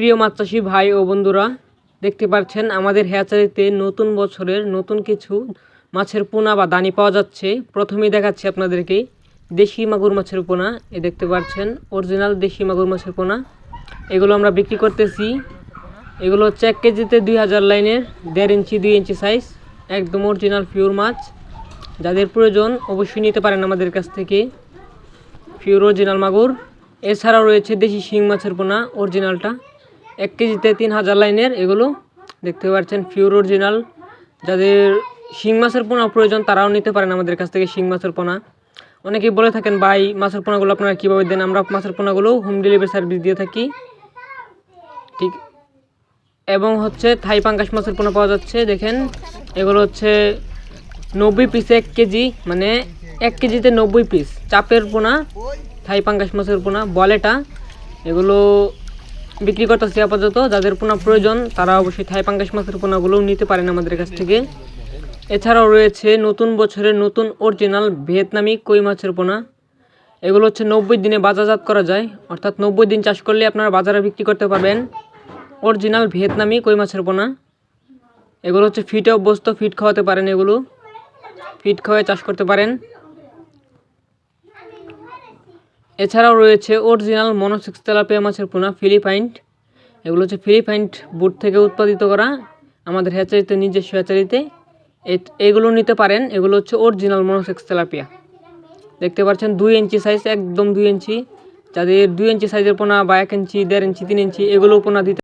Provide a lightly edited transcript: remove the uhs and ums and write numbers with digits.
প্রিয় মাছ চাষি ভাই ও বন্ধুরা, দেখতে পাচ্ছেন আমাদের হ্যাচারিতে নতুন বছরের নতুন কিছু মাছের পোনা বা দানি পাওয়া যাচ্ছে। প্রথমেই দেখাচ্ছি আপনাদেরকে দেশি মাগুর মাছের পোনা। দেখতে পাচ্ছেন অরিজিনাল দেশি মাগুর মাছের পোনা। এগুলো আমরা বিক্রি করতেছি। এগুলো হচ্ছে 1 কেজিতে 2000 লাইনের 1.5 ইঞ্চি 2 ইঞ্চি সাইজ, একদম অরিজিনাল পিওর মাছ। যাদের প্রয়োজন অবশ্যই নিতে পারেন আমাদের কাছ থেকে পিওর অরিজিনাল মাগুর। এছাড়াও রয়েছে দেশি শিং মাছের পোনা অরিজিনালটা, 1 কেজিতে 3000 লাইনের। এগুলো দেখতে পাচ্ছেন পিওর অরিজিনাল। যাদের শিং মাছের পোনা প্রয়োজন তারাও নিতে পারেন আমাদের কাছ থেকে শিং মাছের পোনা। অনেকেই বলে থাকেন ভাই মাছের পোনাগুলো আপনারা কীভাবে দেন। আমরা মাছের পোনাগুলো হোম ডেলিভারি সার্ভিস দিয়ে থাকি, ঠিক। এবং হচ্ছে থাই পাঙ্গাস মাছের পোনা পাওয়া যাচ্ছে। দেখেন এগুলো হচ্ছে 90 পিসে 1 কেজি, মানে 1 কেজিতে 90 পিস চাপের পোনা, থাই পাঙ্গাস মাছের পোনা বলেটা। এগুলো বিক্রি করতেছি আপাতত। যাদের পোনা প্রয়োজন তারা অবশ্যই থাই পাঙ্গাস মাছের পোনাগুলোও নিতে পারেন আমাদের কাছ থেকে। এছাড়াও রয়েছে নতুন বছরের নতুন অরিজিনাল ভিয়েতনামি কই মাছের পোনা। এগুলো হচ্ছে 90 দিনে বাজারজাত করা যায়, অর্থাৎ 90 দিন চাষ করলে আপনারা বাজারে বিক্রি করতে পারবেন অরিজিনাল ভিয়েতনামি কই মাছের পোনা। এগুলো হচ্ছে ফিটে অভ্যস্ত, ফিট খাওয়াতে পারেন, এগুলো ফিট খাওয়ায় চাষ করতে পারেন। এছাড়াও রয়েছে অরিজিনাল মনোসেক্স তেলাপিয়া মাছের পোনা ফিলিপাইন্ট। এগুলো হচ্ছে ফিলিপাইন্ট বুট থেকে উৎপাদিত করা আমাদের হ্যাচারিতে, নিজস্ব হ্যাচারিতে। এগুলো নিতে পারেন। এগুলো হচ্ছে অরিজিনাল মনোসেক্স তেলাপিয়া। দেখতে পাচ্ছেন 2 ইঞ্চি সাইজ, একদম 2 ইঞ্চি। যাদের 2 ইঞ্চি সাইজের পোনা বা 1 ইঞ্চি 1.5 ইঞ্চি 3 ইঞ্চি এগুলো পোনা দিতে